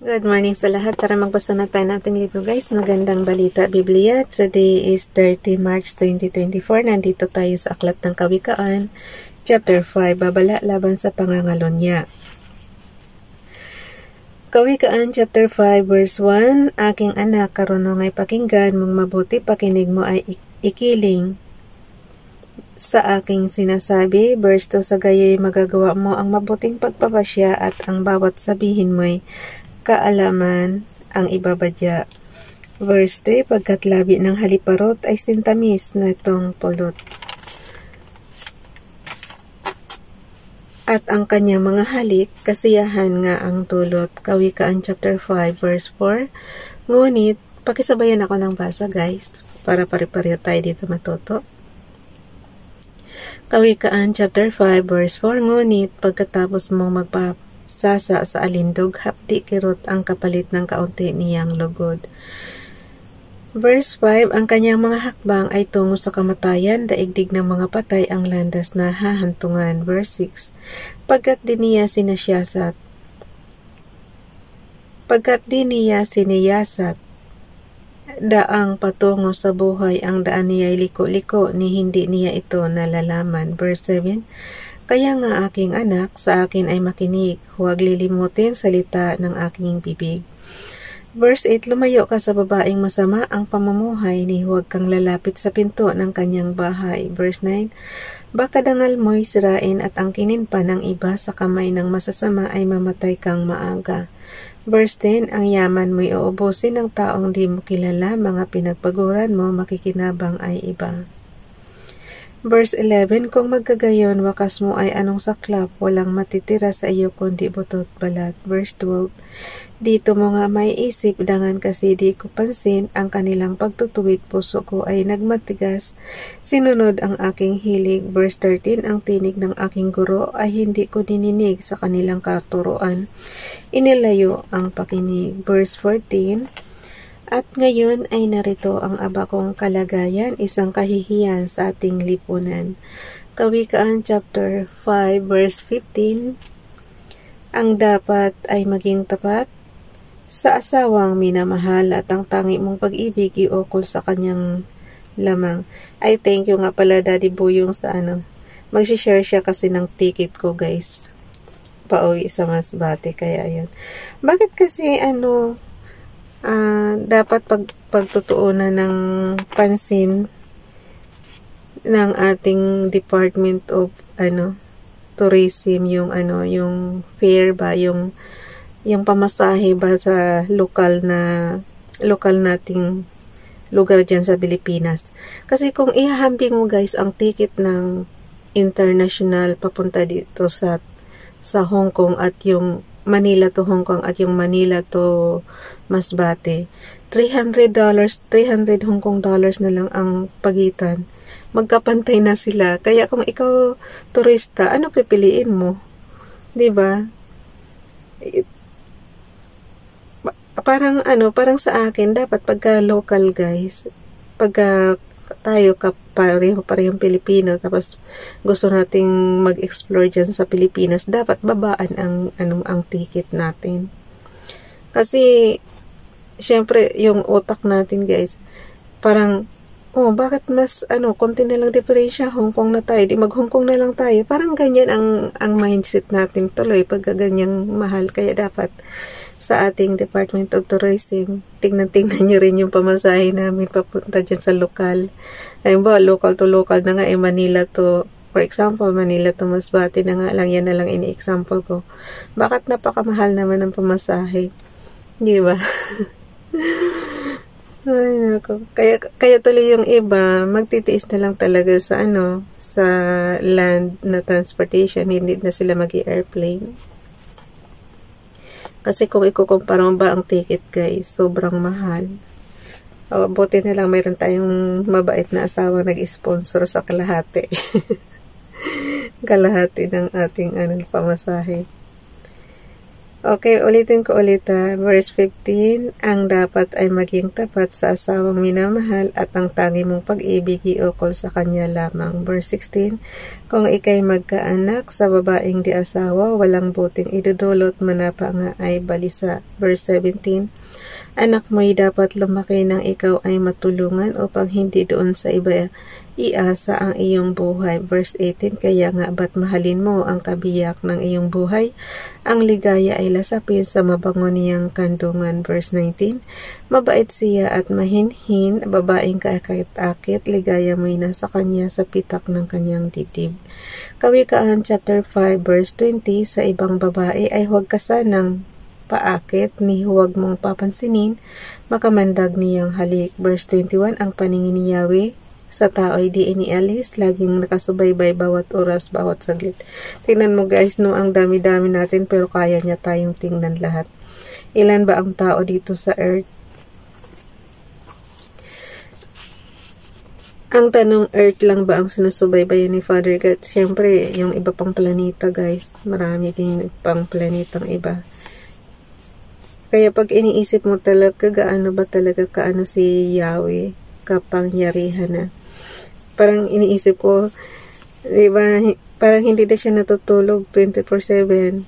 Good morning sa lahat. Tara magbasa na tayo nating libro guys. Magandang balita Biblia. Today is 30 March 2024. Nandito tayo sa Aklat ng Kawikaan, Chapter 5, Babala laban sa pangangalonya. Kawikaan Chapter 5 verse 1, Aking anak, karunong ay pakinggan mong mabuti, pakinig mo ay ikiling sa aking sinasabi. Verse 2, sa gayo'y magagawa mo ang mabuting pagpapasya at ang bawat sabihin mo'y kaalaman ang ibabadya. Verse 3, pagkat labi ng haliparot ay sintamis na itong pulot, at ang kanyang mga halik, kasiyahan nga ang tulot. Kawikaan chapter 5 verse 4, ngunit, pakisabayan ako ng basa guys, para pare-pareho tayo dito matuto. Kawikaan chapter 5 verse 4, ngunit, pagkatapos mong sasa sa alindog, hapdi kirot ang kapalit ng kaunti niyang lugod. Verse 5, ang kanyang mga hakbang ay tungo sa kamatayan, daigdig ng mga patay ang landas na hahantungan. Verse 6, pagkat di niya siniyasat, daang patungo sa buhay, ang daan niya ay liko-liko, ni hindi niya ito nalalaman. Verse 7, kaya nga aking anak, sa akin ay makinig, huwag lilimutin salita ng aking bibig. Verse 8, lumayo ka sa babaeng masama ang pamumuhay, ni huwag kang lalapit sa pinto ng kanyang bahay. Verse 9, baka dangal mo'y sirain at ang kinin pa ng iba sa kamay ng masasama ay mamatay kang maaga. Verse 10, ang yaman mo'y uubusin ng taong di mo kilala, mga pinagpaguran mo makikinabang ay iba. Verse 11, kung magkagayon, wakas mo ay anong saklap, walang matitira sa iyo kundi butot balat. Verse 12, dito mo nga may isip, dangan kasi di ko pansin, ang kanilang pagtutuwid, puso ko ay nagmatigas, sinunod ang aking hilig. Verse 13, ang tinig ng aking guro ay hindi ko dininig, sa kanilang katuruan inilayo ang pakinig. Verse 14, at ngayon ay narito ang aba kong kalagayan, isang kahihiyan sa ating lipunan. Kawikaan chapter 5 verse 15, ang dapat ay maging tapat sa asawang minamahal, at ang tangi mong pag-ibig iukol sa kanyang lamang. Ay thank you nga pala Daddy Buyong sa magsishare siya kasi ng ticket ko guys, pauwi sa Masbate, kaya yun. Bakit kasi dapat pagtutuunan ng pansin ng ating Department of Tourism, yung fare ba, yung pamasahe ba sa lokal nating lugar dyan sa Pilipinas. Kasi kung ihahambing mo guys ang ticket ng international papunta dito sa Hong Kong, at yung Manila to Hong Kong at yung Manila to Masbate, $300 Hong Kong dollars na lang ang pagitan. Magkapantay na sila. Kaya kung ikaw turista, ano pipiliin mo? 'Di ba? Parang sa akin dapat pagka local guys, pagka tayo parehong Pilipino, tapos gusto nating mag-explore dyan sa Pilipinas, dapat babaan ang ticket natin. Kasi syempre yung utak natin guys, parang bakit mas konti na lang diferensya, Hong Kong na tayo, di mag Hong Kong na lang tayo. Parang ganyan ang mindset natin tuloy pag ganyang mahal. Kaya dapat sa ating Department of Tourism, tingnan nyo rin yung pamasahe namin papunta dyan sa lokal. Ayun ba, local to local na nga, Manila to, for example, Manila to Masbate na nga lang, yan na lang ini-example ko. Bakit napakamahal naman ang pamasahe? Di ba? Ay, nako. Kaya tuloy yung iba, magtitiis na lang talaga sa sa land na transportation, hindi na sila mag-airplane. Kasi kung ikukumpara mo ba ang ticket guys, sobrang mahal. Buti na lang mayroon tayong mabait na asawa nag-sponsor sa kalahati. Kalahati ng ating pamasahe. Okay, ulitin ko ulit verse 15, ang dapat ay maging tapat sa asawang minamahal at ang tangi mong pag-ibig iukol sa kanya lamang. Verse 16, kung ikay magkaanak sa babaeng di asawa, walang buting idudulot, manapa nga ay balisa. Verse 17, anak mo'y dapat lumaki nang ikaw ay matulungan upang hindi doon sa iba iasa ang iyong buhay. Verse 18, kaya nga ba't mahalin mo ang kabiyak ng iyong buhay? Ang ligaya ay lasapin sa mabango niyang kandungan. Verse 19, mabait siya at mahinhin, babaeng kaakit-akit, ligaya mo'y nasa kanya sa pitak ng kanyang dibdib. Kawikaan chapter 5 verse 20, sa ibang babae ay huwag ka sanang paakit ni huwag mong papansinin, makamandag niyang halik. Verse 21, ang paningin ni Yahweh sa tao ay di inialis, laging nakasubaybay bawat oras, bawat saglit. Tingnan mo guys, no, ang dami-dami natin pero kaya niya tayong tingnan lahat. Ilan ba ang tao dito sa earth? Ang tanong, earth lang ba ang sinusubaybayan ni Father God? Siyempre, yung iba pang planeta guys, marami din pang planetang iba. Kaya pag iniisip mo talaga, gaano ba talaga kaano si Yahweh, kapangyarihan na. Parang iniisip ko, diba, parang hindi na siya natutulog 24/7.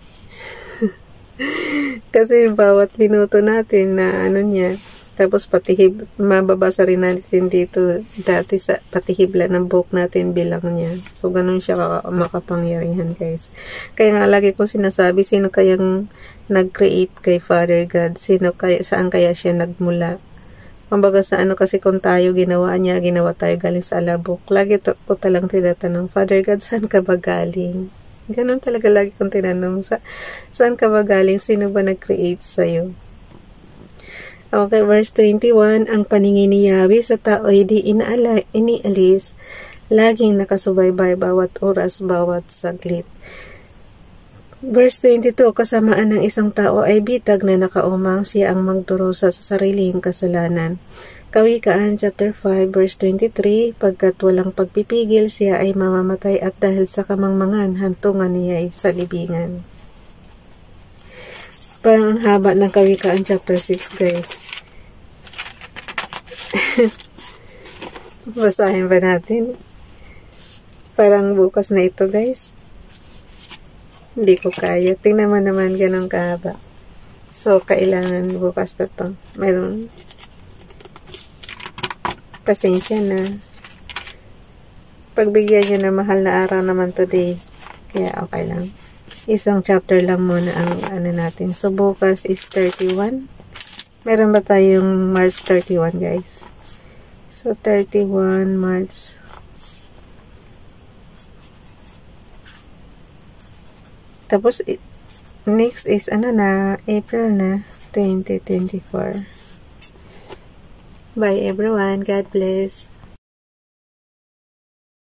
Kasi bawat minuto natin na ano niya, tapos patihib, mababasa rin natin dito, dati sa patihibla ng buhok natin bilang niya. So, ganun siya makapangyarihan guys. Kaya nga lagi ko sinasabi, sino kayang nag-create kay Father God? Saan kaya siya nagmula? Kumbaga sa ano kasi kung tayo ginawa niya, ginawa tayo galing sa alabok. Lagi ko talang tinatanong, Father God, saan ka ba galing? Ganun talaga lagi kong tinanong, saan ka ba galing? Sino ba nag-create sa'yo? Okay, verse 21, ang paningin ni Yahweh sa tao ay di inialis, laging nakasubaybay bawat oras, bawat saglit. Verse 22, kasamaan ng isang tao ay bitag na nakaumang, siya ang magdurusa sa sariling kasalanan. Kawikaan chapter 5 verse 23, pagkat walang pagpipigil siya ay mamamatay at dahil sa kamangmangan hantungan niya ay sa libingan. Parang ang haba ng Kawikaan chapter 6 guys. Basahin ba natin? Parang bukas na ito guys. Hindi ko kaya. Tingnan mo naman ganun kahaba. So, kailangan bukas na to. Mayroon. Pasensya na. Pagbigyan nyo na mahal na araw naman today. Kaya okay lang. Isang chapter lang muna ang ano natin. So, bukas is 31. Meron ba tayong March 31 guys? So, 31 March. Tapos, next is, ano na, April na, 2024. Bye everyone. God bless.